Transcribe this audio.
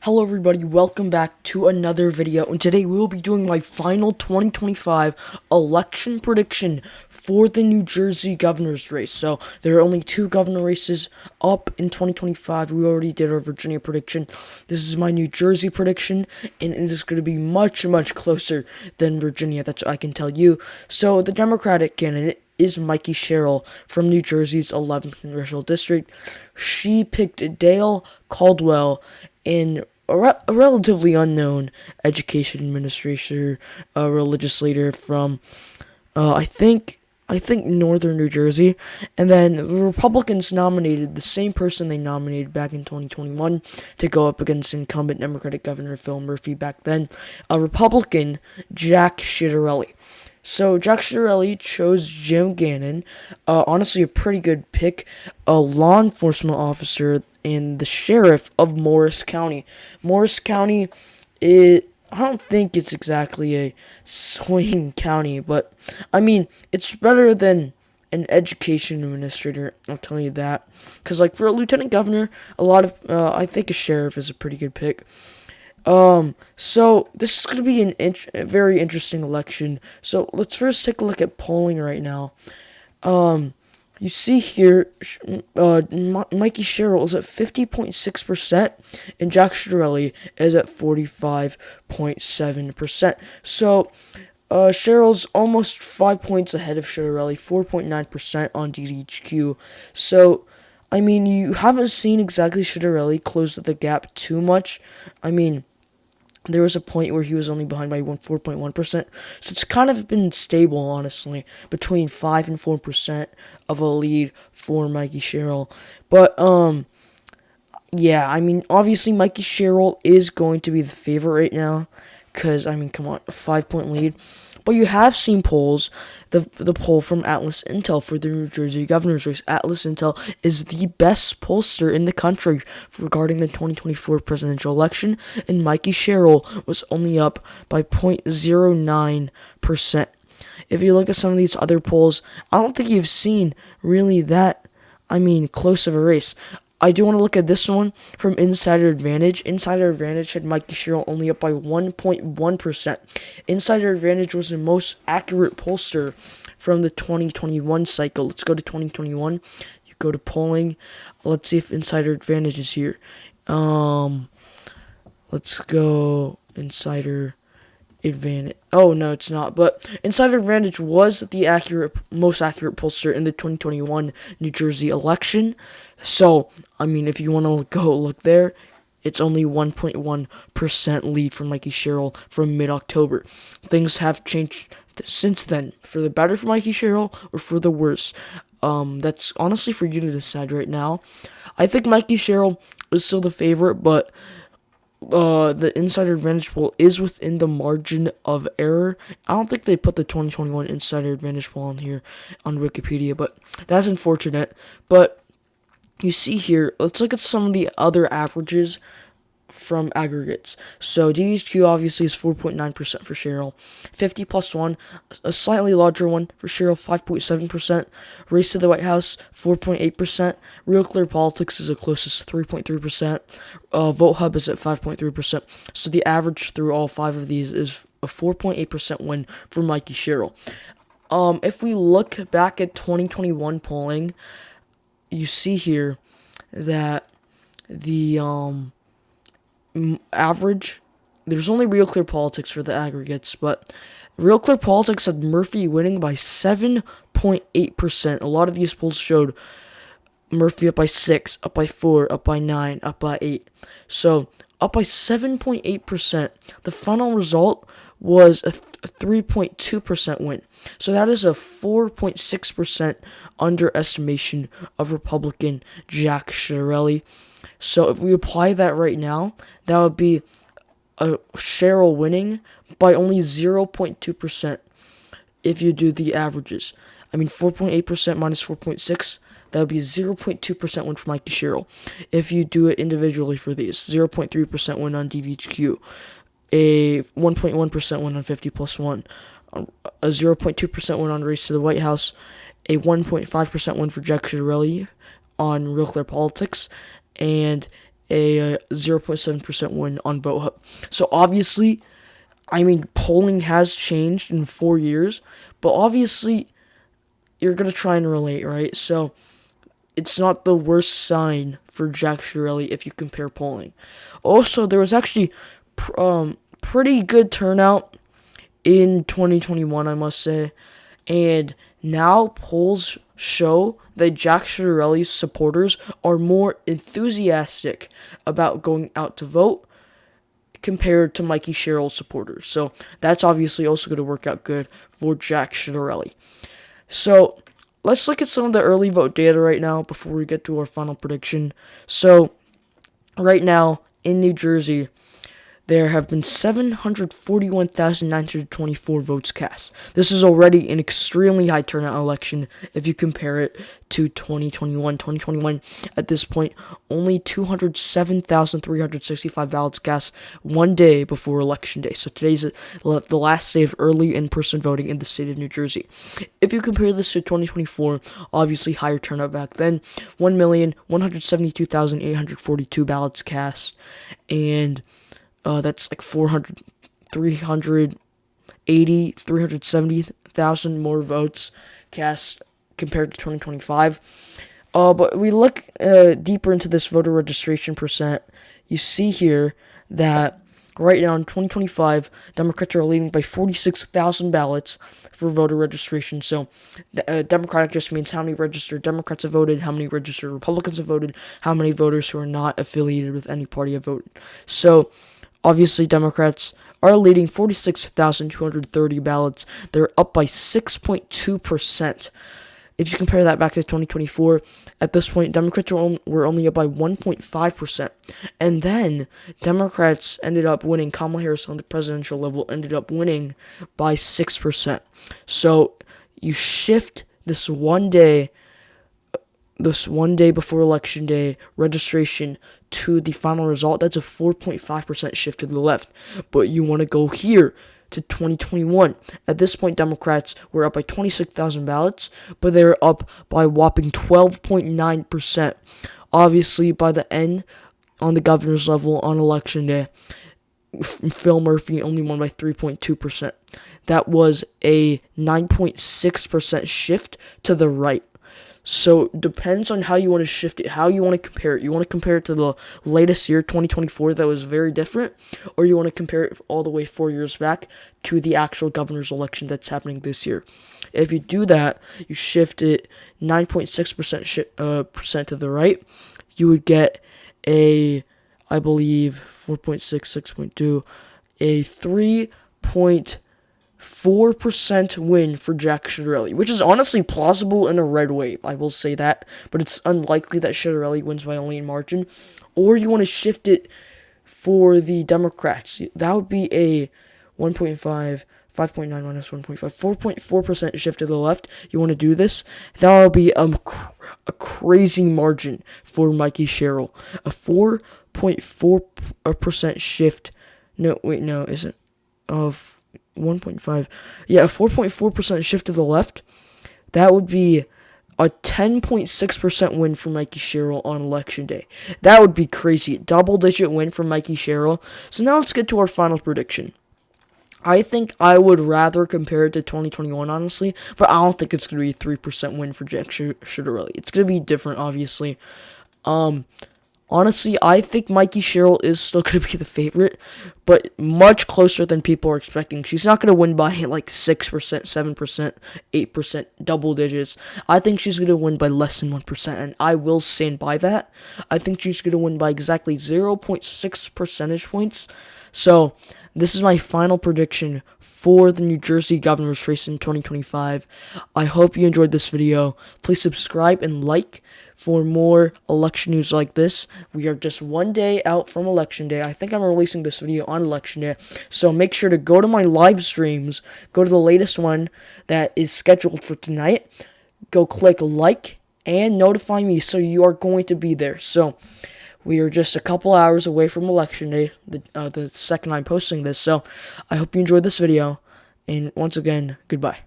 Hello everybody, welcome back to another video, and today we will be doing my final 2025 election prediction for the New Jersey governor's race. So, there are only two governor races up in 2025. We already did our Virginia prediction. This is my New Jersey prediction, and it is going to be much closer than Virginia, that's what I can tell you. So, the Democratic candidate is Mikey Sherrill from New Jersey's 11th Congressional District. She picked Dale Caldwell, in a relatively unknown education administrator, legislator from, I think Northern New Jersey. And then the Republicans nominated the same person they nominated back in 2021 to go up against incumbent Democratic Governor Phil Murphy back then, a Republican, Jack Ciattarelli. So Jack Ciattarelli chose Jim Gannon, honestly a pretty good pick, a law enforcement officer and the sheriff of Morris County. Morris County, I don't think it's exactly a swing county, but I mean, it's better than an education administrator, I'll tell you that. Because, like, for a lieutenant governor, I think a sheriff is a pretty good pick. So this is going to be a very interesting election. So let's first take a look at polling right now. You see here, Mikey Sherrill is at 50.6%, and Jack Ciattarelli is at 45.7%. So, Sherrill's almost 5 points ahead of Ciattarelli, 4.9% on DDHQ. So, I mean, you haven't seen exactly Ciattarelli close the gap too much. I mean, there was a point where he was only behind by 4.1%, so it's kind of been stable, honestly, between 5 and 4% of a lead for Mikey Sherrill. But, yeah, I mean, obviously Mikey Sherrill is going to be the favorite right now, because, I mean, come on, a 5-point lead. But you have seen polls, the poll from Atlas Intel for the New Jersey governor's race. Atlas Intel is the best pollster in the country regarding the 2024 presidential election, and Mikey Sherrill was only up by 0.09%. If you look at some of these other polls, I don't think you've seen really that, close of a race. I do want to look at this one from Insider Advantage. Insider Advantage had Mikey Sherrill only up by 1.1%. Insider Advantage was the most accurate pollster from the 2021 cycle. Let's go to 2021. You go to polling. Let's see if Insider Advantage is here. Let's go Insider Advantage. Oh, no, it's not. But Insider Advantage was the most accurate pollster in the 2021 New Jersey election. So, I mean, if you want to go look there, it's only 1.1% lead for Mikey Sherrill from mid-October. Things have changed since then, for the better for Mikey Sherrill or for the worse. That's honestly for you to decide right now. I think Mikey Sherrill is still the favorite, but the Insider Advantage poll is within the margin of error. I don't think they put the 2021 Insider Advantage poll on here on Wikipedia, but that's unfortunate. But you see here, let's look at some of the other averages from aggregates. So DHQ obviously is 4.9% for Sherrill. 50 plus 1, a slightly larger one for Sherrill, 5.7%. Race to the White House, 4.8%. Real Clear Politics is the closest, 3.3%. Vote Hub is at 5.3%. So the average through all five of these is a 4.8% win for Mikey Sherrill. If we look back at 2021 polling, you see here that the average, there's only Real Clear Politics for the aggregates, but Real Clear Politics had Murphy winning by 7.8%. A lot of these polls showed Murphy up by 6, up by 4, up by 9, up by 8. So, up by 7.8%. The final result was a 3.2% win. So that is a 4.6% underestimation of Republican Jack Ciattarelli. So if we apply that right now, that would be a Sherrill winning by only 0.2% if you do the averages. 4.8% minus 4.6, that would be a 0.2% win for Mikey Sherrill. If you do it individually for these, 0.3% win on DVHQ, a 1.1% win on 50 plus 1, a 0.2% win on Race to the White House, a 1.5% win for Jack Ciattarelli on Real Clear Politics, and a 0.7% win on VoteHub. So obviously, I mean, polling has changed in 4 years, but obviously, you're going to try and relate, right? So it's not the worst sign for Jack Ciattarelli if you compare polling. Also, there was actually pretty good turnout in 2021, I must say. And now polls show that Jack Ciattarelli's supporters are more enthusiastic about going out to vote compared to Mikey Sherrill's supporters. So that's obviously also going to work out good for Jack Ciattarelli. So let's look at some of the early vote data right now before we get to our final prediction. So right now in New Jersey, there have been 741,924 votes cast. This is already an extremely high turnout election if you compare it to 2021. 2021, at this point, only 207,365 ballots cast one day before Election Day. So today's the last day of early in-person voting in the state of New Jersey. If you compare this to 2024, obviously higher turnout back then, 1,172,842 ballots cast, and that's like 370,000 more votes cast compared to 2025. But we look deeper into this voter registration percent. You see here that right now in 2025, Democrats are leading by 46,000 ballots for voter registration. So Democratic just means how many registered Democrats have voted, how many registered Republicans have voted, how many voters who are not affiliated with any party have voted. So obviously, Democrats are leading 46,230 ballots. They're up by 6.2%. If you compare that back to 2024, at this point, Democrats were only up by 1.5%. And then Democrats ended up winning. Kamala Harris on the presidential level ended up winning by 6%. So you shift this one day before Election Day registration to the final result, that's a 4.5% shift to the left. But you want to go here to 2021. At this point, Democrats were up by 26,000 ballots, but they were up by a whopping 12.9%. Obviously, by the end, on the governor's level on Election Day, Phil Murphy only won by 3.2%. That was a 9.6% shift to the right. So it depends on how you want to shift it, how you want to compare it. You want to compare it to the latest year, 2024, that was very different, or you want to compare it all the way 4 years back to the actual governor's election that's happening this year. If you do that, you shift it 9.6% percent to the right, you would get a, I believe, 4.6, 6.2, a 3.4% win for Jack Ciattarelli, which is honestly plausible in a red wave, I will say that, but it's unlikely that Ciattarelli wins by only a margin. Or you want to shift it for the Democrats. That would be a 5.9 minus 1.5, 4.4% shift to the left. You want to do this? That would be a crazy margin for Mikey Sherrill. A 4.4% shift. No, wait, no, isn't of 1.5. Yeah, a 4.4% shift to the left. That would be a 10.6% win for Mikey Sherrill on Election Day. That would be crazy. Double-digit win for Mikey Sherrill. So now let's get to our final prediction. I think I would rather compare it to 2021, honestly, but I don't think it's going to be a 3% win for Jack Ciattarelli. It's going to be different, obviously. Honestly, I think Mikey Sherrill is still going to be the favorite, but much closer than people are expecting. She's not going to win by like 6%, 7%, 8%, double digits. I think she's going to win by less than 1%, and I will stand by that. I think she's going to win by exactly 0.6 percentage points. So this is my final prediction for the New Jersey governor's race in 2025. I hope you enjoyed this video. Please subscribe and like for more election news like this. We are just one day out from Election Day. I think I'm releasing this video on Election Day. So make sure to go to my live streams. Go to the latest one that is scheduled for tonight. Go click like and notify me so you are going to be there. So we are just a couple hours away from Election Day, the second I'm posting this. So I hope you enjoyed this video. And once again, goodbye.